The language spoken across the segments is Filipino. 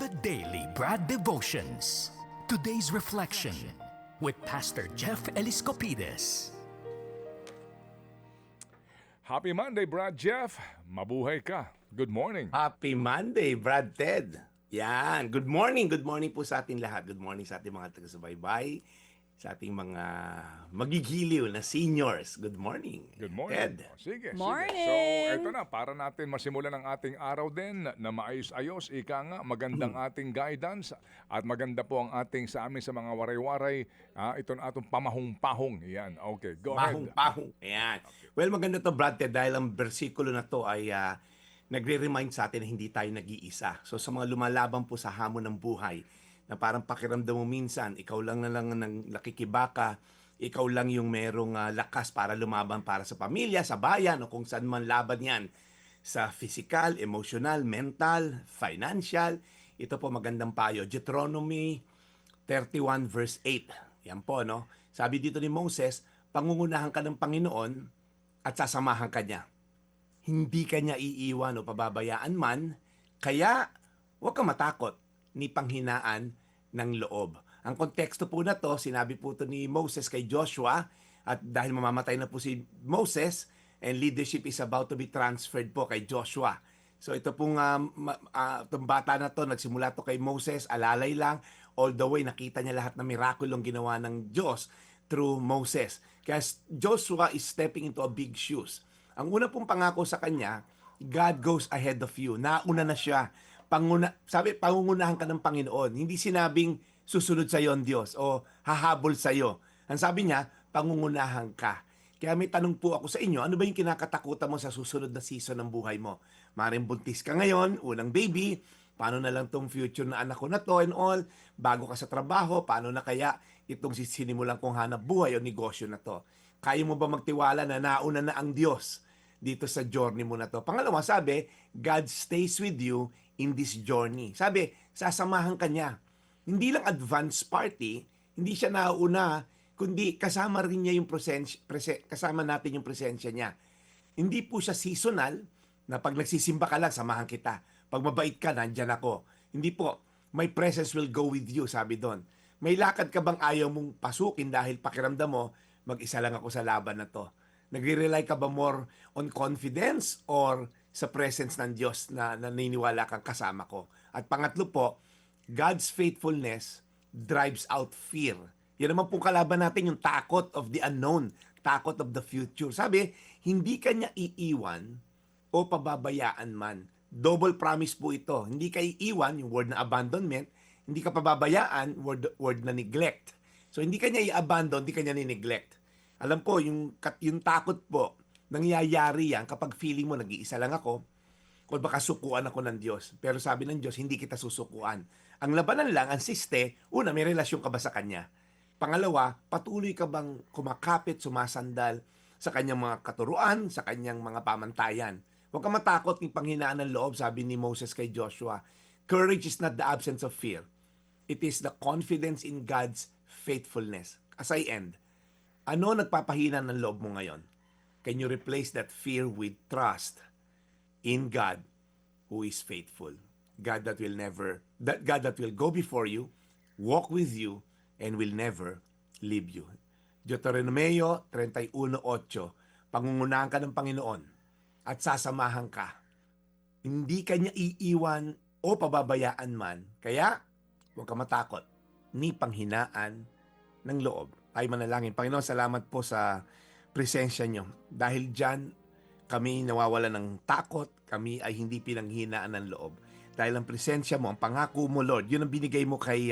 the Daily Brad Devotions. Today's reflection with Pastor Jeff Eliscopides. Happy Monday, Brad Jeff. Mabuhay ka. Good morning. Happy Monday, Brad Ted. Yan. Good morning po sa ating lahat. Good morning sa ating mga taga-subaybay, sa ating mga magigiliw na seniors. Good morning. Good morning. Ted. Sige, Morning. sige. So, eto na, para natin masimulan ang ating araw din na maayos-ayos. Ika nga, magandang ating guidance at maganda po ang ating sa amin sa mga waray-waray. Ito na atong pamahong-pahong. Yan, okay. Go ahead. Pahong-pahong. Ayan. Well, maganda to, Brad Ted, dahil ang bersikulo na to ay nagre-remind sa atin na hindi tayo nag-iisa. So, sa mga lumalaban po sa hamon ng buhay, na parang pakiramdam mo minsan, ikaw lang na lang ng nakikibaka, ikaw lang yung merong lakas para lumaban para sa pamilya, sa bayan, o kung saan man laban yan. Sa physical, emotional, mental, financial. Ito po magandang payo. Deuteronomy 31 verse 8. Yan po, no? Sabi dito ni Moses, pangungunahan ka ng Panginoon at sasamahan ka niya. Hindi ka niya iiwan o pababayaan man, kaya huwag ka matakot ni panghinaan ng loob. Ang konteksto po na to, sinabi po to ni Moses kay Joshua, at dahil mamamatay na po si Moses, and leadership is about to be transferred po kay Joshua. So ito pong itong bata na to, nagsimula to kay Moses, alalay lang, all the way nakita niya lahat ng mirakulong ginawa ng Diyos through Moses. Kaya Joshua is stepping into a big shoes. Ang una pong pangako sa kanya, God goes ahead of you. Nauna na siya. Pangungunahan ka ng Panginoon. Hindi sinabing susunod sa iyo ang Diyos o hahabol sa iyo. Ang sabi niya, pangungunahan ka. Kaya may tanong po ako sa inyo, ano ba yung kinakatakutan mo sa susunod na season ng buhay mo? Maring buntis ka ngayon, unang baby, paano na lang tong future na anak ko na to and all, bago ka sa trabaho, paano na kaya itong sinimulan kong hanap buhay o negosyo na to? Kaya mo ba magtiwala na nauna na ang Diyos dito sa journey mo na to? Pangalawa, sabi, God stays with you in this journey. Sabi, sasamahan ka niya. Hindi lang advance party, hindi siya nauna, kundi kasama rin niya yung kasama natin yung presensya niya. Hindi po siya seasonal, na pag nagsisimba ka lang, samahan kita. Pag mabait ka, nandyan ako. Hindi po, my presence will go with you, sabi doon. May lakad ka bang ayaw mong pasukin dahil pakiramdam mo, mag-isa lang ako sa laban na to? Nagre-rely ka ba more on confidence or sa presence ng Diyos na naniniwala kang kasama ko? At pangatlo po, God's faithfulness drives out fear. Yan naman po kalaban natin, yung takot of the unknown, takot of the future. Sabi, hindi ka niya iiwan o pababayaan man. Double promise po ito. Hindi ka iiwan, yung word na abandonment, hindi ka pababayaan, word na neglect. So hindi ka niya i-abandon, hindi ka niya ni-neglect. Alam ko, yung takot po, nangyayari yan kapag feeling mo nag-iisa lang ako o baka sukuan ako ng Diyos. Pero sabi ng Diyos, hindi kita susukuan. Ang labanan lang, ang siste, una, may relasyon ka ba sa Kanya? Pangalawa, patuloy ka bang kumakapit, sumasandal sa Kanyang mga katuruan, sa Kanyang mga pamantayan? Huwag ka matakot ng panghinaan ng loob, sabi ni Moses kay Joshua. Courage is not the absence of fear. It is the confidence in God's faithfulness. As I end, ano nagpapahina ng loob mo ngayon? Can you replace that fear with trust in God who is faithful? God that will go before you, walk with you, and will never leave you. Deuteronomy 31:8, pangungunahan ka ng Panginoon at sasamahan ka. Hindi ka niya iiwan o pababayaan man. Kaya, huwag ka matakot ni panghinaan ng loob. Tayo manalangin. Panginoon, salamat po sa presensya niyo. Dahil dyan, kami nawawala ng takot, kami ay hindi pinanghinaan ng loob. Dahil ang presensya mo, ang pangako mo, Lord, yun ang binigay mo kay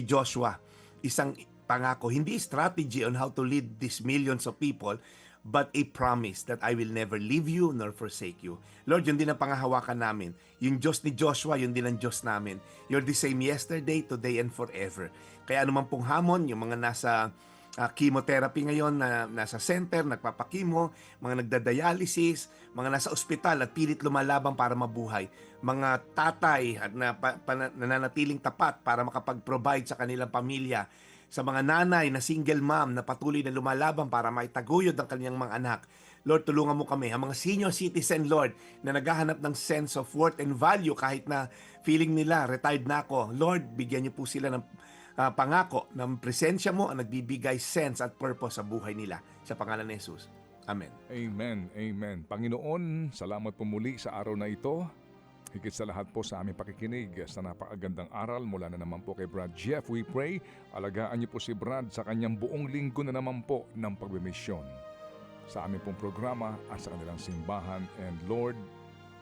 Joshua. Isang pangako, hindi strategy on how to lead these millions of people, but a promise that I will never leave you nor forsake you. Lord, yun din ang pangahawakan namin. Yung Diyos ni Joshua, yun din ang Diyos namin. You're the same yesterday, today, and forever. Kaya anuman pong hamon, yung mga nasa chemotherapy ngayon na nasa center, nagpapakimo, mga nagdadialysis, mga nasa ospital at pilit lumalaban para mabuhay, mga tatay at nananatiling tapat para makapag-provide sa kanilang pamilya, sa mga nanay na single mom na patuloy na lumalaban para maitaguyod ang kanyang mga anak. Lord, tulungan mo kami. Ang mga senior citizen, Lord, na naghahanap ng sense of worth and value kahit na feeling nila, retired na ako. Lord, bigyan niyo po sila ng pangako ng presensya mo ang nagbibigay sense at purpose sa buhay nila. Sa pangalan ni Jesus. Amen. Amen, amen. Panginoon, salamat po muli sa araw na ito. Higit sa lahat po sa aming pakikinig sa napakagandang aral mula na naman po kay Brad Jeff. We pray, alagaan niyo po si Brad sa kanyang buong linggo na naman po ng pagmimisyon sa aming pong programa at sa kanilang simbahan. And Lord,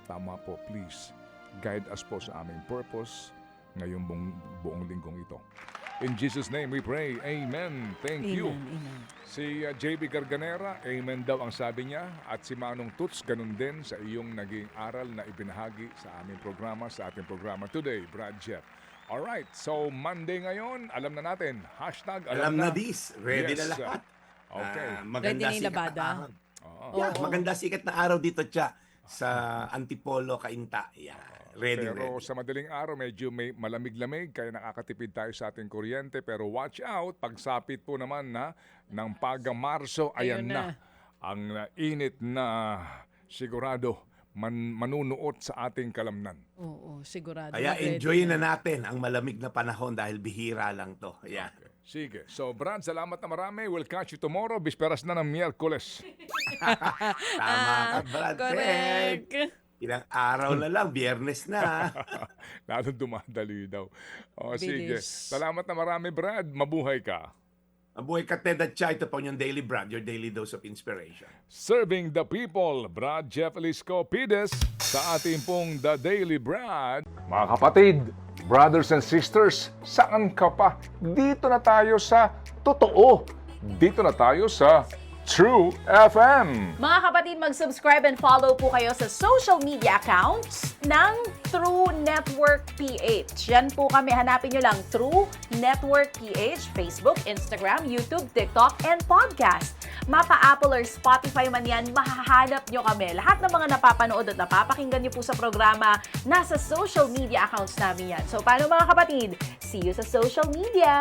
tama po, please, guide us po sa aming purpose ngayong buong linggong ito. In Jesus' name we pray. Amen. Thank you. Amen. Si JB Garganera, amen daw ang sabi niya. At si Manong Tuts, ganun din sa iyong naging aral na ibinahagi sa aming programa, sa ating programa today, Brad Jeff. Alright, so Monday ngayon, alam na natin, hashtag Alam na this. Ready Yes, na lahat. Okay. Maganda Ready na yung sikat labada? na araw. Oo. Yeah, maganda sikat na araw dito, Tsa. Sa Antipolo, Cainta. Yeah. Ready. Pero sa madaling araw, medyo may malamig-lamig, kaya nakakatipid tayo sa ating kuryente. Pero watch out, pagsapit po naman na ng Marso, ayan Ayun na. na. Ang init na sigurado manunuot sa ating kalamnan. Oo, sigurado. Kaya Ready enjoyin na natin ang malamig na panahon dahil bihira lang to. Yeah. Sige. So, Brad, salamat na marami. We'll catch you tomorrow. Bisperas na ng Miyerkules. Tama ka, Brad. Correct. Ilang araw na lang, Biyernes na. Lalo dumadali daw. O, sige. Bilis. Salamat na marami, Brad. Mabuhay ka. Mabuhay ka, Ted at Cha. Ito po yung Daily Brad, your daily dose of inspiration. Serving the people, Brad Jeff Eliscopides sa ating pong The Daily Brad. Mga kapatid, brothers and sisters, saan ka pa? Dito na tayo sa totoo. Dito na tayo sa True FM. Mga kapatid, mag-subscribe and follow po kayo sa social media accounts ng True Network PH. Yan po kami. Hanapin nyo lang True Network PH, Facebook, Instagram, YouTube, TikTok, and podcast. Mapa Apple or Spotify man yan, mahahanap nyo kami. Lahat ng mga napapanood at napapakinggan nyo po sa programa, nasa social media accounts namin yan. So, paano mga kapatid? See you sa social media!